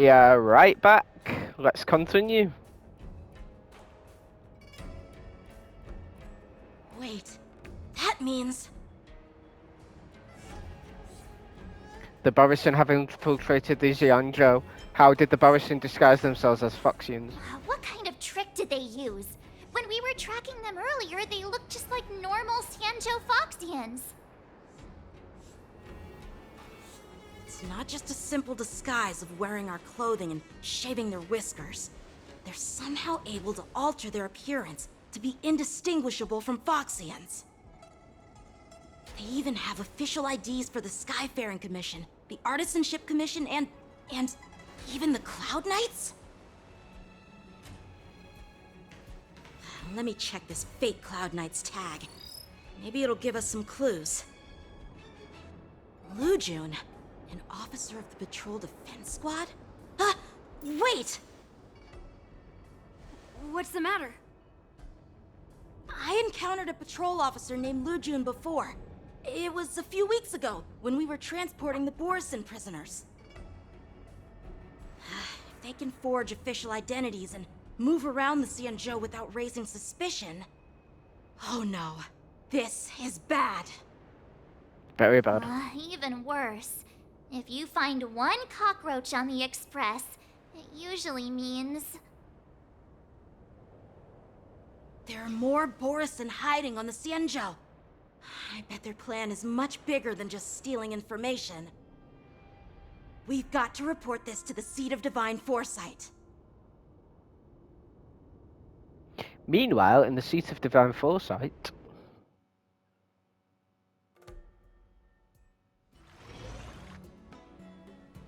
Yeah, right back. Let's continue. Wait, that means... The Borisin have infiltrated the Xianzhou. How did the Borisin disguise themselves as Foxians? What kind of trick did they use? When we were tracking them earlier, they looked just like normal Xianzhou Foxians. It's not just a simple disguise of wearing our clothing and shaving their whiskers. They're somehow able to alter their appearance to be indistinguishable from Foxians. They even have official IDs for the Skyfaring Commission, the Artisanship Commission, and even the Cloud Knights? Let me check this fake Cloud Knight's tag. Maybe it'll give us some clues. Lujun, an officer of the Patrol Defense Squad? Wait! What's the matter? I encountered a patrol officer named Lujun before. It was a few weeks ago, when we were transporting the Borisin prisoners. If they can forge official identities and move around the Xianzhou without raising suspicion... Oh no, this is bad. Very bad. Even worse. If you find one cockroach on the Express, it usually means... There are more Borisin hiding on the Xianzhou. I bet their plan is much bigger than just stealing information. We've got to report this to the Seat of Divine Foresight. Meanwhile, in the Seat of Divine Foresight...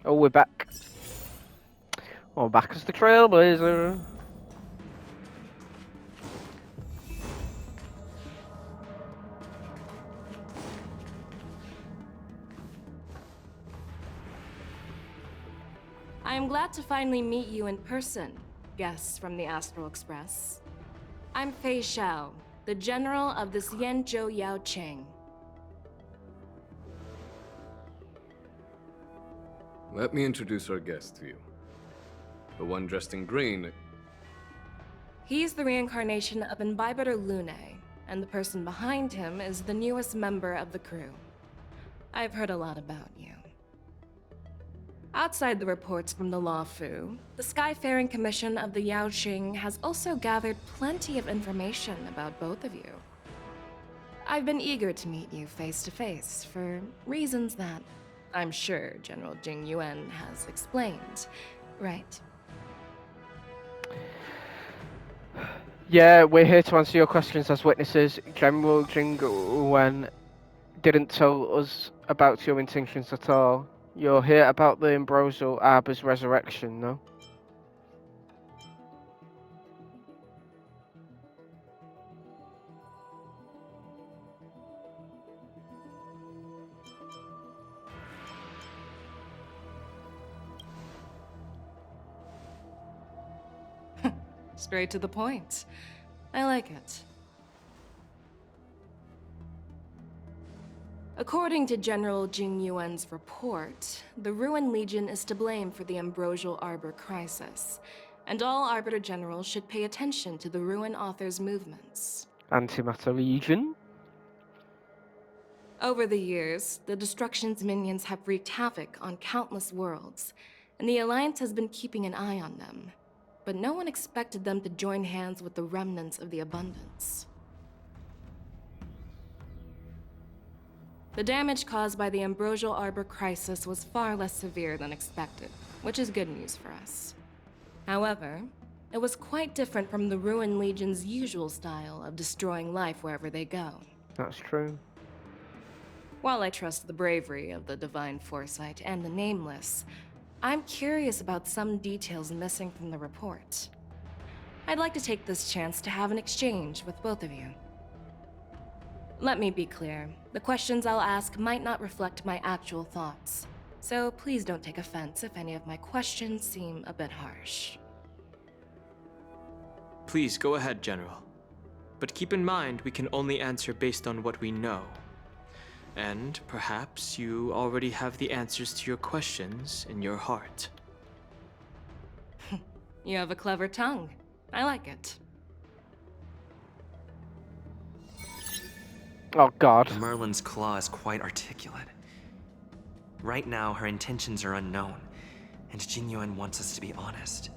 Oh, we're back. Oh, back as the Trailblazer. I am glad to finally meet you in person, guests from the Astral Express. I'm Fei Xiao, the general of the Xianzhou Yaoqing. Let me introduce our guest to you. The one dressed in green. He's the reincarnation of Imbibitor Lune, and the person behind him is the newest member of the crew. I've heard a lot about you. Outside the reports from the Law Fu, the Skyfaring Commission of the Yaoqing has also gathered plenty of information about both of you. I've been eager to meet you face to face for reasons that I'm sure General Jing Yuan has explained, right? Yeah, we're here to answer your questions as witnesses. General Jing Wen didn't tell us about your intentions at all. You're here about the Ambrosial Arbor's resurrection, no? Straight to the point. I like it. According to General Jing Yuan's report, the Ruin Legion is to blame for the Ambrosial Arbor crisis, and all Arbiter Generals should pay attention to the Ruin Author's movements. Antimatter Legion? Over the years, the Destruction's minions have wreaked havoc on countless worlds, and the Alliance has been keeping an eye on them. But no one expected them to join hands with the remnants of the Abundance. The damage caused by the Ambrosial Arbor crisis was far less severe than expected, which is good news for us. However, it was quite different from the Ruin Legion's usual style of destroying life wherever they go. That's true. While I trust the bravery of the Divine Foresight and the Nameless, I'm curious about some details missing from the report. I'd like to take this chance to have an exchange with both of you. Let me be clear, the questions I'll ask might not reflect my actual thoughts, so please don't take offense if any of my questions seem a bit harsh. Please go ahead, General. But keep in mind we can only answer based on what we know. And perhaps you already have the answers to your questions in your heart. You have a clever tongue. I like it. Oh god. The Merlin's claw is quite articulate. Right now, her intentions are unknown, and Jingyuan wants us to be honest.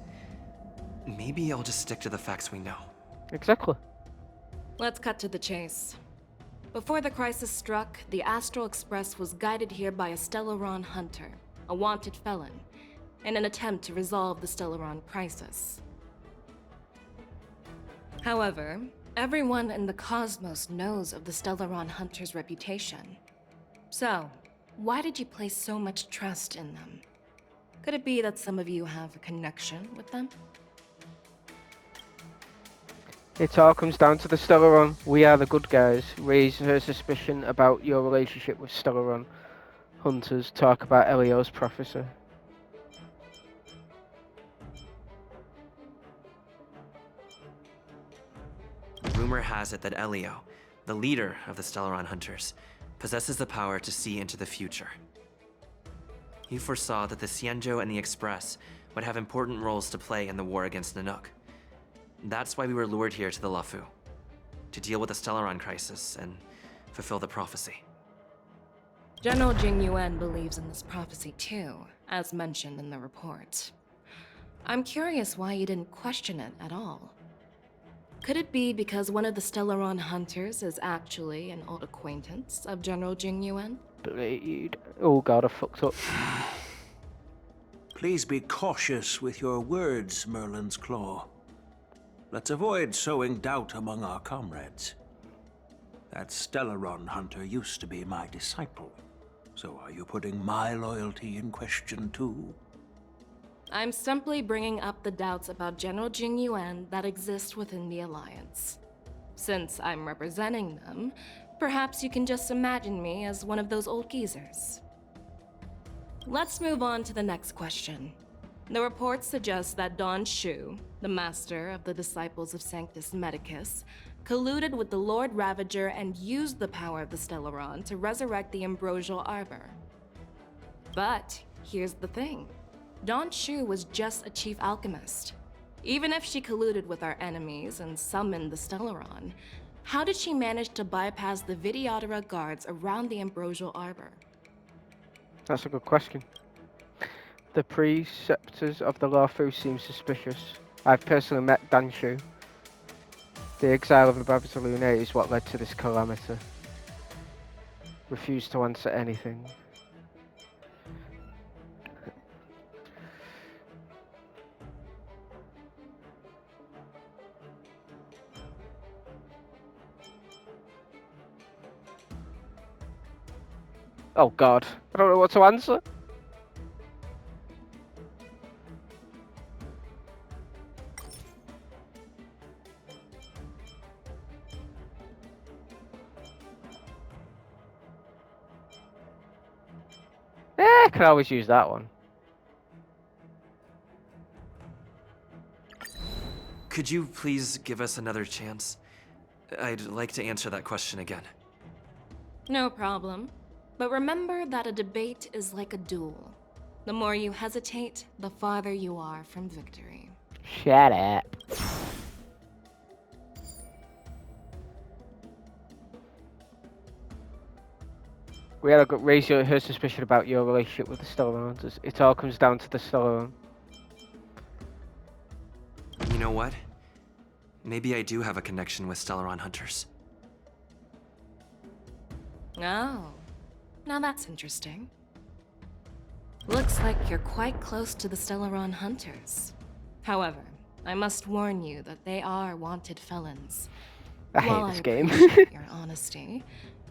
Maybe I'll just stick to the facts we know. Exactly. Let's cut to the chase. Before the crisis struck, the Astral Express was guided here by a Stellaron hunter, a wanted felon, in an attempt to resolve the Stellaron crisis. However, everyone in the cosmos knows of the Stellaron hunter's reputation. So, why did you place so much trust in them? Could it be that some of you have a connection with them? It all comes down to the Stellaron. We are the good guys. Raise her suspicion about your relationship with Stellaron. Hunters talk about Elio's prophecy. Rumor has it that Elio, the leader of the Stellaron Hunters, possesses the power to see into the future. He foresaw that the Xianzhou and the Express would have important roles to play in the war against Nanook. That's why we were lured here to the Luofu, to deal with the Stellaron crisis and fulfill the prophecy. General Jing Yuan believes in this prophecy too, as mentioned in the report. I'm curious why you didn't question it at all. Could it be because one of the Stellaron hunters is actually an old acquaintance of General Jing Yuan? Blade. Oh god, I fucked up. Please be cautious with your words, Merlin's Claw. Let's avoid sowing doubt among our comrades. That Stellaron hunter used to be my disciple. So are you putting my loyalty in question too? I'm simply bringing up the doubts about General Jing Yuan that exist within the Alliance. Since I'm representing them, perhaps you can just imagine me as one of those old geezers. Let's move on to the next question. The report suggests that Don Shu, the master of the Disciples of Sanctus Medicus, colluded with the Lord Ravager and used the power of the Stellaron to resurrect the Ambrosial Arbor. But here's the thing. Don Shu was just a chief alchemist. Even if she colluded with our enemies and summoned the Stellaron, how did she manage to bypass the Videodara guards around the Ambrosial Arbor? That's a good question. The preceptors of the Luofu seem suspicious. I've personally met Dan Shu. The exile of the Babylonate is what led to this calamity. Refused to answer anything. Oh god, I don't know what to answer. I can always use that one. Could you please give us another chance? I'd like to answer that question again. No problem. But remember that a debate is like a duel. The more you hesitate, the farther you are from victory. Shut up. We had to raise her suspicion about your relationship with the Stellaron. It all comes down to the Stellaron. You know what? Maybe I do have a connection with Stellaron hunters. Oh, now that's interesting. Looks like you're quite close to the Stellaron hunters. However, I must warn you that they are wanted felons. I While hate this game. appreciate your honesty,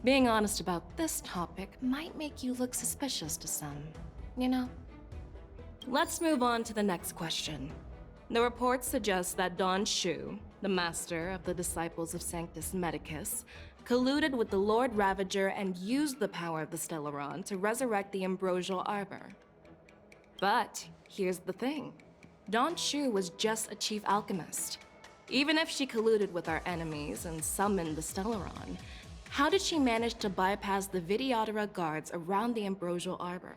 being honest about this topic might make you look suspicious to some, you know? Let's move on to the next question. The report suggests that Don Shu, the master of the Disciples of Sanctus Medicus, colluded with the Lord Ravager and used the power of the Stellaron to resurrect the Ambrosial Arbor. But here's the thing. Don Shu was just a chief alchemist. Even if she colluded with our enemies and summoned the Stellaron, how did she manage to bypass the Videodara guards around the Ambrosial Arbor?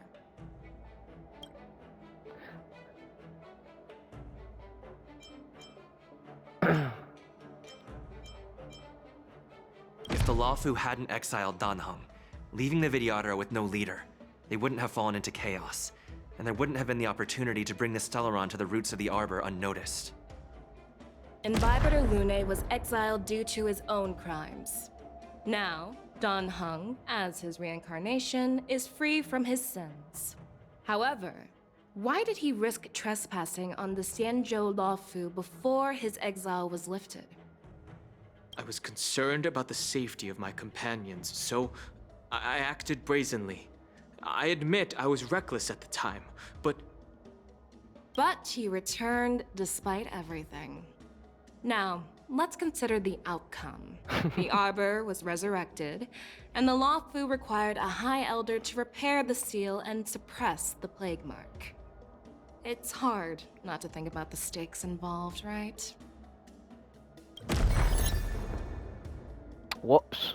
the Lawfu hadn't exiled Dan Heng, leaving the Vidyadhara with no leader, they wouldn't have fallen into chaos, and there wouldn't have been the opportunity to bring the Stellaron to the roots of the Arbor unnoticed. Imbibitor Lune was exiled due to his own crimes. Now, Dan Heng, as his reincarnation, is free from his sins. However, why did he risk trespassing on the Xianzhou Lawfu before his exile was lifted? I was concerned about the safety of my companions, so I acted brazenly. I admit I was reckless at the time, but he returned despite everything. Now, let's consider the outcome. The Arbor was resurrected, and the Lawfu required a High Elder to repair the seal and suppress the plague mark. It's hard not to think about the stakes involved, right? Whoops.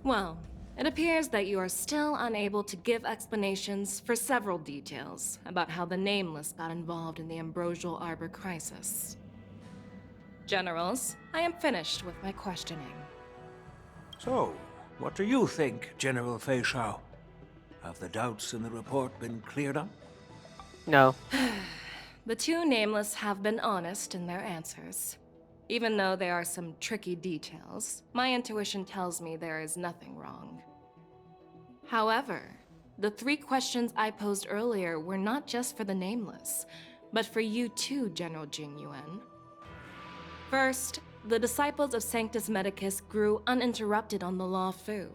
Well, it appears that you are still unable to give explanations for several details about how the Nameless got involved in the Ambrosial Arbor crisis. Generals, I am finished with my questioning. So, what do you think, General Fei Shao? Have the doubts in the report been cleared up? No. The two Nameless have been honest in their answers. Even though there are some tricky details, my intuition tells me there is nothing wrong. However, the 3 questions I posed earlier were not just for the Nameless, but for you too, General Jing Yuan. First, the disciples of Sanctus Medicus grew uninterrupted on the Lawfu,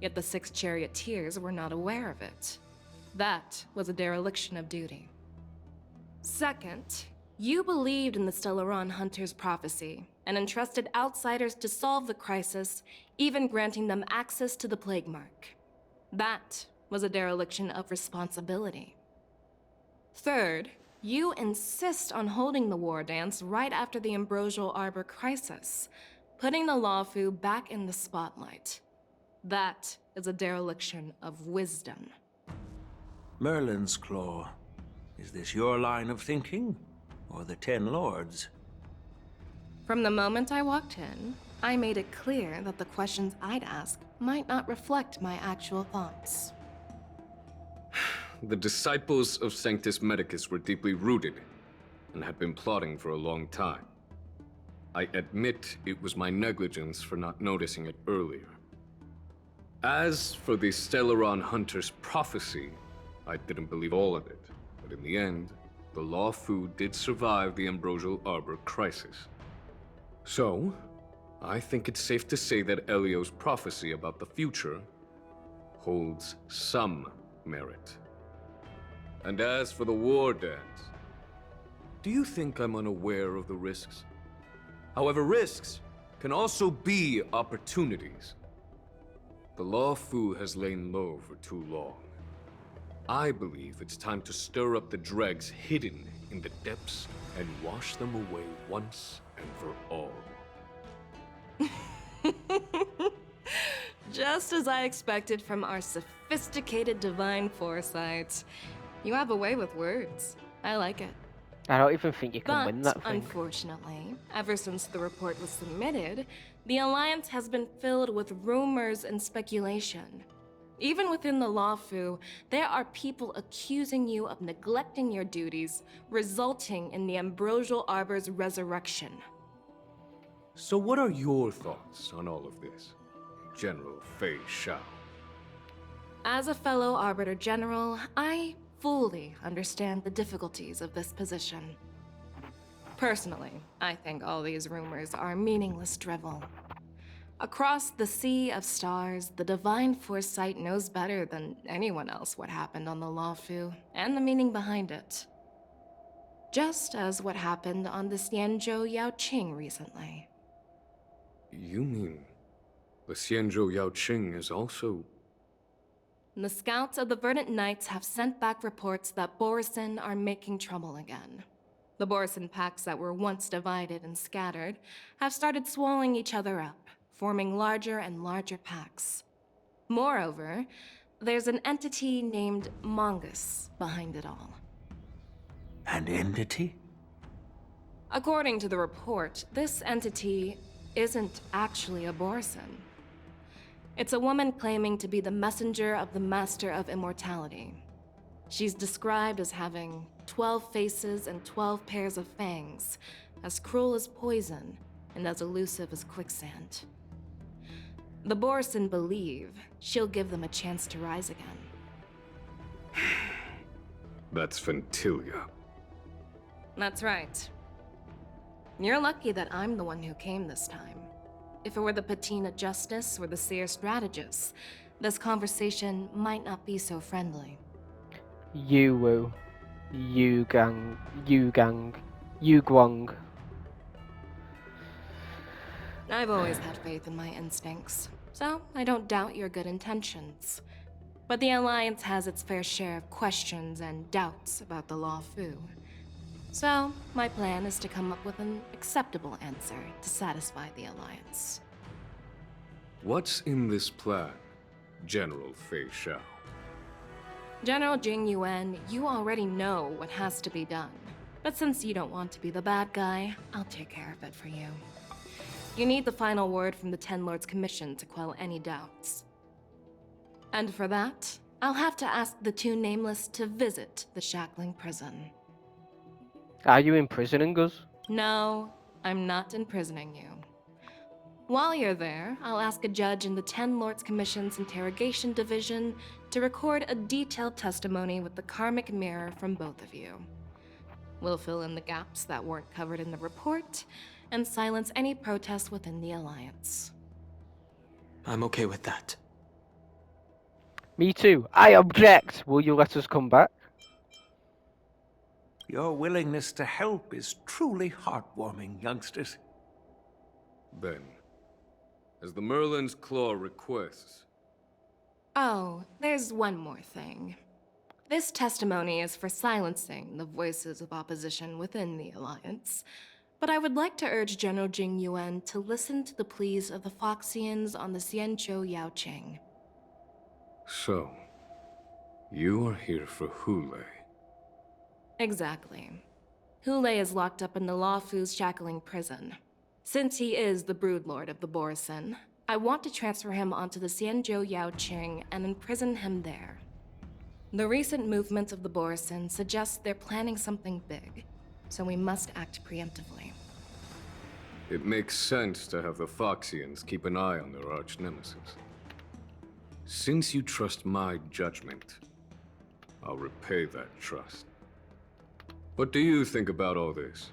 yet the 6 charioteers were not aware of it. That was a dereliction of duty. Second, you believed in the Stellaron Hunter's prophecy and entrusted outsiders to solve the crisis, even granting them access to the plague mark. That was a dereliction of responsibility. Third, you insist on holding the war dance right after the Ambrosial Arbor crisis, putting the Lawfu back in the spotlight. That is a dereliction of wisdom. Merlin's Claw. Is this your line of thinking? Or the 10 Lords? From the moment I walked in, I made it clear that the questions I'd ask might not reflect my actual thoughts. The disciples of Sanctus Medicus were deeply rooted and had been plotting for a long time. I admit it was my negligence for not noticing it earlier. As for the Stellaron Hunter's prophecy, I didn't believe all of it, but in the end, the Lawfu did survive the Ambrosial Arbor crisis. So, I think it's safe to say that Elio's prophecy about the future holds some merit. And as for the war dance, do you think I'm unaware of the risks? However, risks can also be opportunities. The Lawfu has lain low for too long. I believe it's time to stir up the dregs hidden in the depths and wash them away once and for all. Just as I expected from our sophisticated divine foresight. You have a way with words. I like it. I don't even think you can But, win that thing. unfortunately, ever since the report was submitted, the Alliance has been filled with rumors and speculation. Even within the Lawfu, there are people accusing you of neglecting your duties, resulting in the Ambrosial Arbor's resurrection. So what are your thoughts on all of this, General Fei Shao? As a fellow Arbiter General, I fully understand the difficulties of this position. Personally, I think all these rumors are meaningless drivel. Across the sea of stars, the divine foresight knows better than anyone else what happened on the Lawfu and the meaning behind it. Just as what happened on the Xianzhou Yaoqing recently. You mean the Xianzhou Yaoqing is also... The scouts of the Verdant Knights have sent back reports that Borisin are making trouble again. The Borisin packs that were once divided and scattered have started swallowing each other up, forming larger and larger packs. Moreover, there's an entity named Mongus behind it all. An entity? According to the report, this entity isn't actually a Borson. It's a woman claiming to be the messenger of the Master of Immortality. She's described as having 12 faces and 12 pairs of fangs, as cruel as poison, and as elusive as quicksand. The Borson believe she'll give them a chance to rise again. That's Ventilia. That's right. You're lucky that I'm the one who came this time. If it were the Patina Justice or the Seer Strategist, this conversation might not be so friendly. Yuwu. Yugang. Yugang. Yugwang. I've always had faith in my instincts, so I don't doubt your good intentions. But the Alliance has its fair share of questions and doubts about the Law Fu. So, my plan is to come up with an acceptable answer to satisfy the Alliance. What's in this plan, General Fei Shao? General Jing Yuan, you already know what has to be done. But since you don't want to be the bad guy, I'll take care of it for you. You need the final word from the Ten Lords Commission to quell any doubts. And for that, I'll have to ask the two Nameless to visit the Shackling Prison. Are you imprisoning us? No, I'm not imprisoning you. While you're there, I'll ask a judge in the Ten Lords Commission's Interrogation Division to record a detailed testimony with the karmic mirror from both of you. We'll fill in the gaps that weren't covered in the report, and silence any protests within the Alliance. I'm okay with that. Me too. I object. Will you let us come back? Your willingness to help is truly heartwarming, youngsters. Then, as the Merlin's Claw requests, Oh, there's one more thing. This testimony is for silencing the voices of opposition within the Alliance, but I would like to urge General Jing Yuan to listen to the pleas of the Foxians on the Xianzhou Yaoqing. so, you are here for Hule. Exactly. Hule is locked up in the Law Fu's Shackling Prison. Since he is the Broodlord of the Borson, I want to transfer him onto the Xianzhou Yaoqing and imprison him there. The recent movements of the Borson suggest they're planning something big, so we must act preemptively. It makes sense to have the Foxians keep an eye on their arch-nemesis. Since you trust my judgment, I'll repay that trust. What do you think about all this,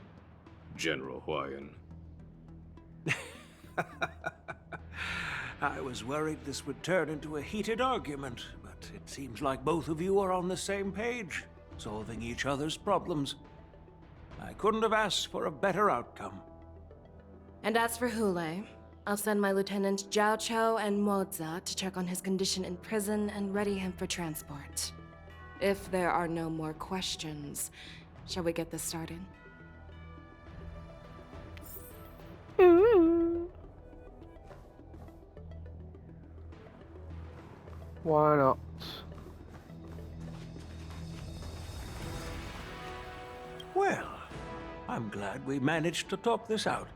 General Huayan? I was worried this would turn into a heated argument, but it seems like both of you are on the same page, solving each other's problems. I couldn't have asked for a better outcome. And as for Hule, I'll send my lieutenants Zhao Chou and Moza to check on his condition in prison and ready him for transport. If there are no more questions, shall we get this started? Why not? Well, I'm glad we managed to talk this out.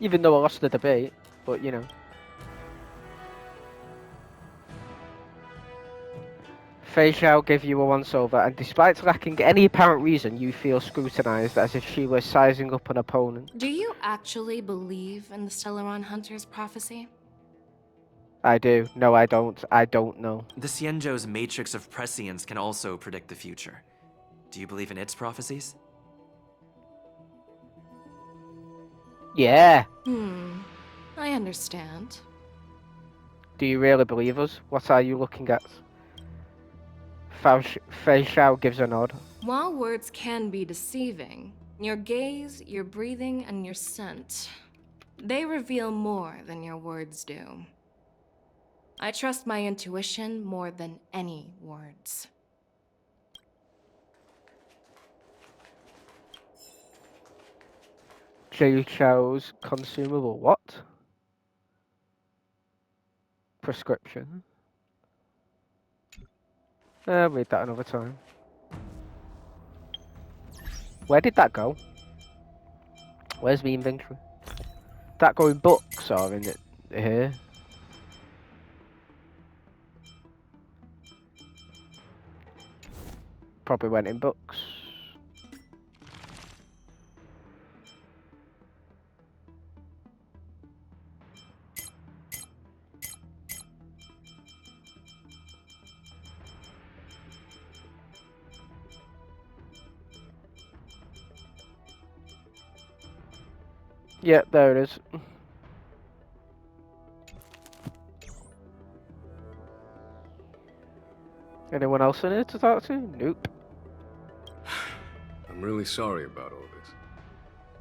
Even though I lost the debate, but you know. Fei Xiao gave you a once-over, and despite lacking any apparent reason, you feel scrutinized as if she was sizing up an opponent. Do you actually believe in the Stellaron Hunter's prophecy? I do. No, I don't. I don't know. The Xianzhou's matrix of prescience can also predict the future. Do you believe in its prophecies? Yeah. I understand. Do you really believe us? What are you looking at? Fei Xiao gives a nod. While words can be deceiving, your gaze, your breathing, and your scent, they reveal more than your words do. I trust my intuition more than any words. Fei Xiao's consumable. What? Prescription. Read that another time. Where did that go? Where's the inventory? that go in books or in it here? Probably went in books. Yeah, there it is. Anyone else in here to talk to? Nope. I'm really sorry about all this.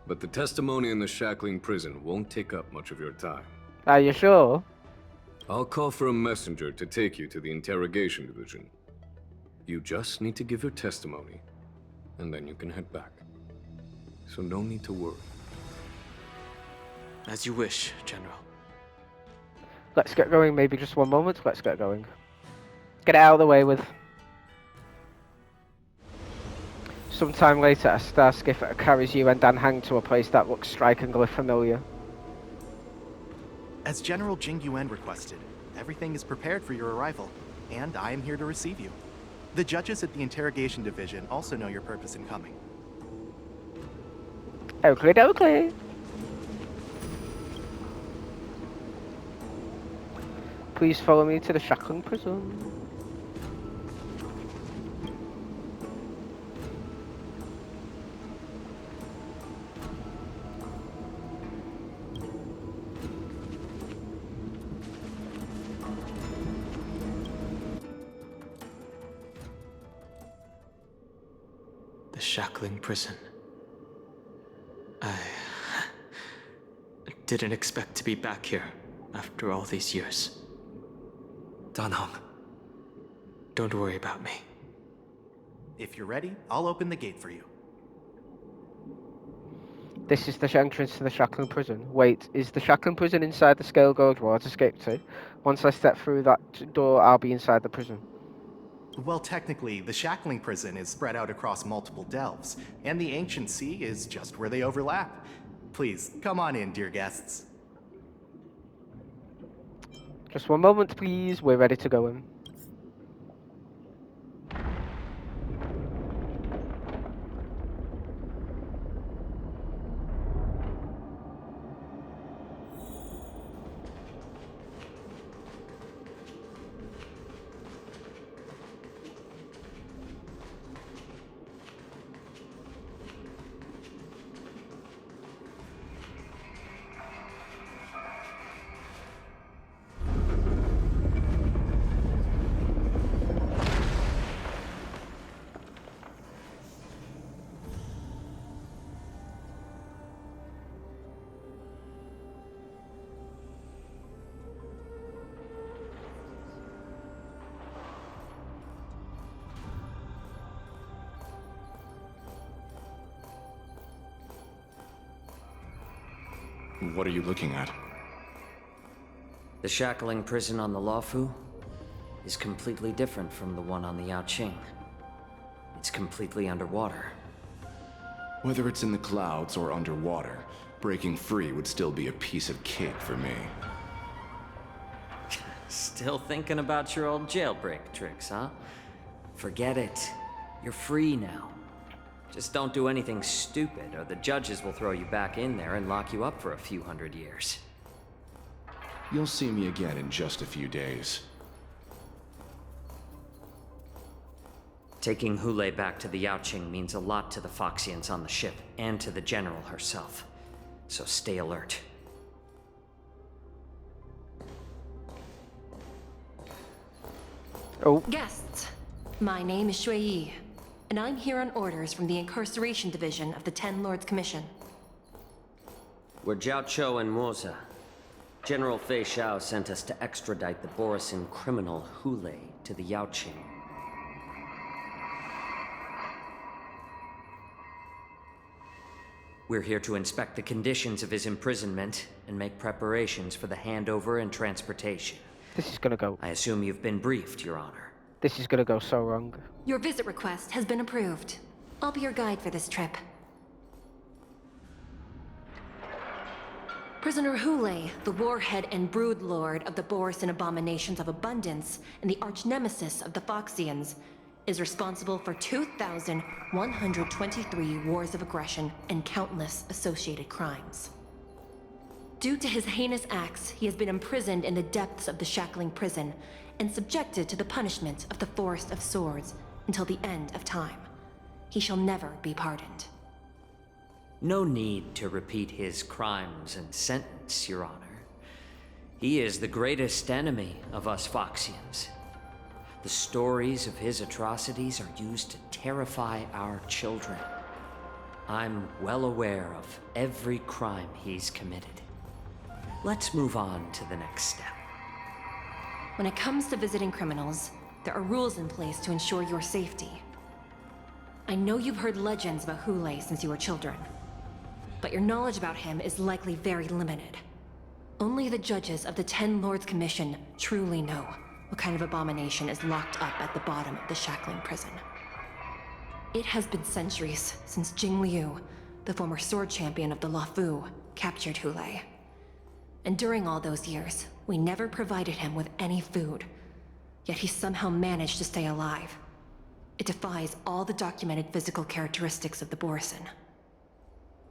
But the testimony in the shackling prison won't take up much of your time. Are you sure? I'll call for a messenger to take you to the interrogation division. You just need to give your testimony, and then you can head back. So no need to worry. As you wish, General. Let's get going. Maybe just one moment. Let's get going. Get it out of the way with. Sometime later, a star skiff carries you and Dan Hang to a place that looks strikingly familiar. As General Jing Yuan requested, everything is prepared for your arrival, and I am here to receive you. The judges at the interrogation division also know your purpose in coming. Oakley dokley. Please follow me to the shackling prison. The shackling prison. I didn't expect to be back here after all these years. Dan Heng. Don't worry about me. If you're ready, I'll open the gate for you. This is the entrance to the shackling prison. Wait, is the shackling prison inside the Scale Gorge Ward escape to? Once I step through that door, I'll be inside the prison. Well, technically, the shackling prison is spread out across multiple delves, and the ancient sea is just where they overlap. Please, come on in, dear guests. Just one moment, please. We're ready to go in. What are you looking at? The shackling prison on the Luofu is completely different from the one on the Yaoqing. It's completely underwater. Whether it's in the clouds or underwater, breaking free would still be a piece of cake for me. Still thinking about your old jailbreak tricks, huh? Forget it. You're free now. Just don't do anything stupid, or the judges will throw you back in there and lock you up for a few hundred years. You'll see me again in just a few days. Taking Hule back to the Yaoqing means a lot to the Foxians on the ship, and to the General herself. So stay alert. Oh. Guests, my name is Shui Yi, and I'm here on orders from the Incarceration Division of the Ten Lords Commission. We're Jiao Chou and Moza. General Fei Xiao sent us to extradite the Borisin criminal Hule to the Yaoqing. We're here to inspect the conditions of his imprisonment and make preparations for the handover and transportation. This is gonna go. I assume you've been briefed, Your Honor. This is gonna go so wrong. Your visit request has been approved. I'll be your guide for this trip. Prisoner Hule, the warhead and brood lord of the Boris and Abominations of Abundance and the arch-nemesis of the Foxians, is responsible for 2,123 wars of aggression and countless associated crimes. Due to his heinous acts, he has been imprisoned in the depths of the Shackling Prison and subjected to the punishment of the Forest of Swords until the end of time. He shall never be pardoned. No need to repeat his crimes and sentence, Your Honor. He is the greatest enemy of us Foxians. The stories of his atrocities are used to terrify our children. I'm well aware of every crime he's committed. Let's move on to the next step. When it comes to visiting criminals, there are rules in place to ensure your safety. I know you've heard legends about Hule since you were children, but your knowledge about him is likely very limited. Only the judges of the Ten Lords Commission truly know what kind of abomination is locked up at the bottom of the Shackling Prison. It has been centuries since Jing Liu, the former sword champion of the Luofu, captured Hule. And during all those years, we never provided him with any food. Yet he somehow managed to stay alive. It defies all the documented physical characteristics of the Borisin.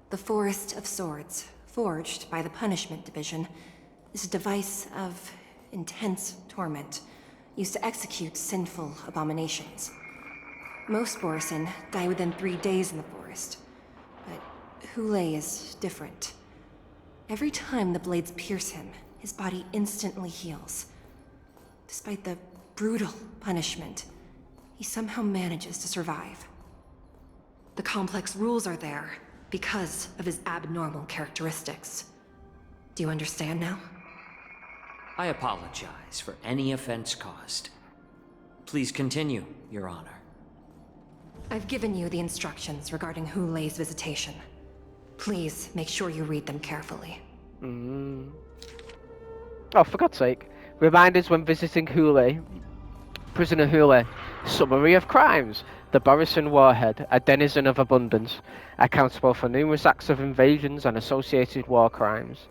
The Forest of Swords, forged by the Punishment Division, is a device of intense torment, used to execute sinful abominations. Most Borisin die within 3 days in the forest, but Hule is different. Every time the blades pierce him, his body instantly heals. Despite the brutal punishment, he somehow manages to survive. The complex rules are there because of his abnormal characteristics. Do you understand now? I apologize for any offense caused. Please continue, Your Honor. I've given you the instructions regarding Hule's visitation. Please make sure you read them carefully. Oh, for God's sake. Reminders when visiting Hule. Prisoner Hule. Summary of crimes. The Borisin Warhead, a denizen of abundance, accountable for numerous acts of invasions and associated war crimes.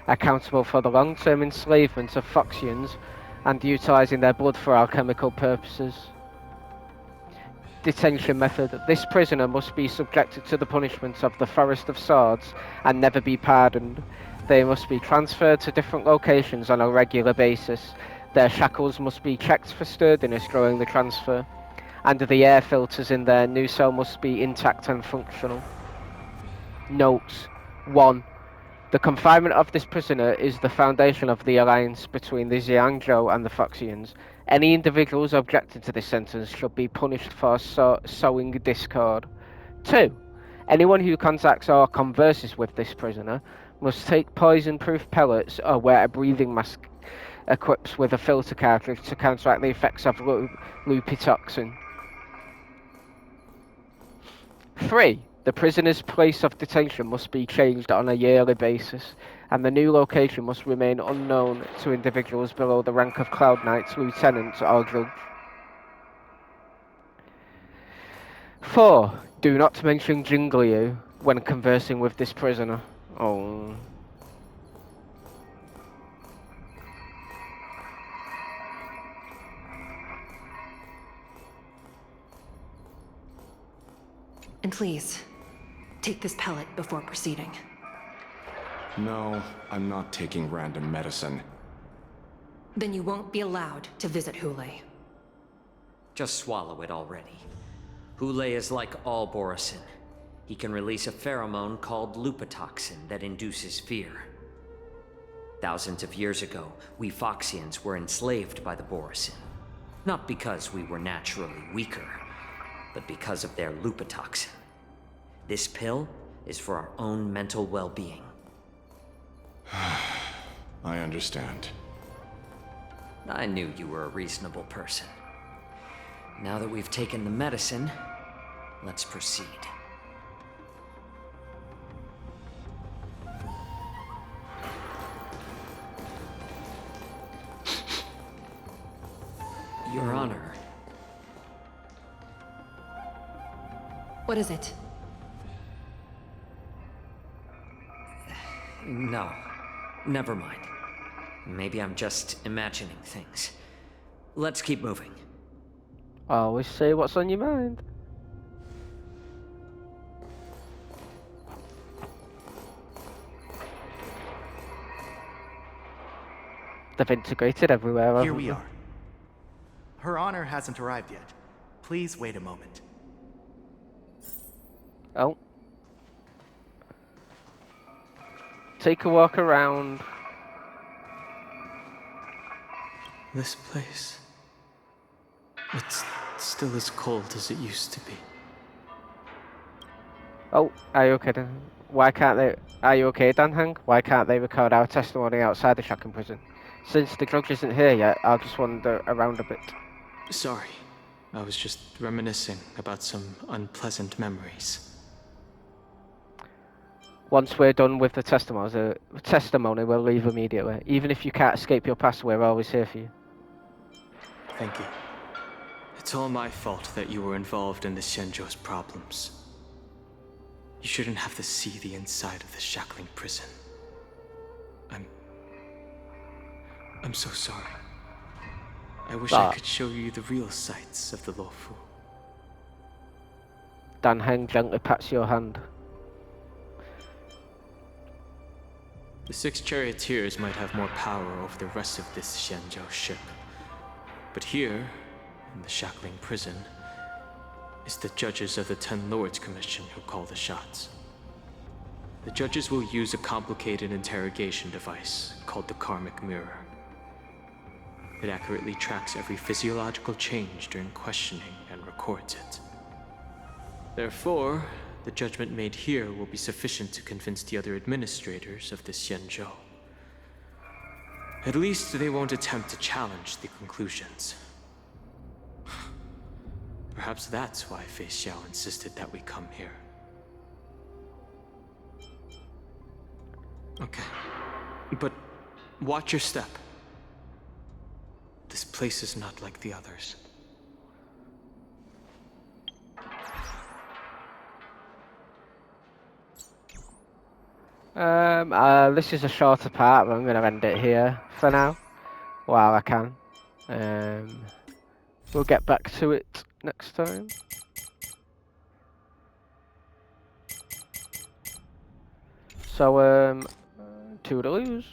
Accountable for the long-term enslavement of Foxians and utilizing their blood for alchemical purposes. Detention method. This prisoner must be subjected to the punishment of the Forest of Swords and never be pardoned. They must be transferred to different locations on a regular basis. Their shackles must be checked for sturdiness during the transfer, and the air filters in their new cell must be intact and functional. Notes. 1. The confinement of this prisoner is the foundation of the alliance between the Xiangzhou and the Foxians. Any individuals objecting to this sentence should be punished for sowing discord. 2. Anyone who contacts or converses with this prisoner must take poison-proof pellets or wear a breathing mask equipped with a filter cartridge to counteract the effects of lupitoxin. 3. The prisoner's place of detention must be changed on a yearly basis, and the new location must remain unknown to individuals below the rank of Cloud Knight, Lieutenant, or Judge. 4. Do not mention Jing Liu when conversing with this prisoner. Oh. And please, take this pellet before proceeding. No, I'm not taking random medicine. Then you won't be allowed to visit Hule. Just swallow it already. Hule is like all Borisin. He can release a pheromone called lupitoxin that induces fear. Thousands of years ago, we Foxians were enslaved by the Borisin. Not because we were naturally weaker, but because of their lupitoxin. This pill is for our own mental well-being. I understand. I knew you were a reasonable person. Now that we've taken the medicine, let's proceed. Your Honor. What is it? No. Never mind. Maybe I'm just imagining things. Let's keep moving. Always say what's on your mind. They've integrated everywhere. Here haven't we they? are. Her Honor hasn't arrived yet. Please wait a moment. Oh. Take a walk around. This place. It's still as cold as it used to be. Oh, are you okay then? Why can't they... Are you okay, Dan Hang? Why can't they record our testimony outside the shackling prison? Since the judge isn't here yet, I'll just wander around a bit. Sorry. I was just reminiscing about some unpleasant memories. Once we're done with the testimony, we'll leave immediately. Even if you can't escape your past, we're always here for you. Thank you. It's all my fault that you were involved in the Xianzhou's problems. You shouldn't have to see the inside of the shackling prison. I'm so sorry. I wish I could show you the real sights of the Luofu. Dan Heng gently pats your hand. The 6 charioteers might have more power over the rest of this Xianzhou ship. But here, in the shackling prison, is the judges of the 10 Lords Commission who call the shots. The judges will use a complicated interrogation device called the Karmic Mirror. It accurately tracks every physiological change during questioning and records it. Therefore, the judgment made here will be sufficient to convince the other administrators of the Xianzhou. At least they won't attempt to challenge the conclusions. Perhaps that's why Fei Xiao insisted that we come here. Okay. But watch your step. This place is not like the others. This is a shorter part, but I'm going to end it here for now, while I can. We'll get back to it next time. So, toodaloos.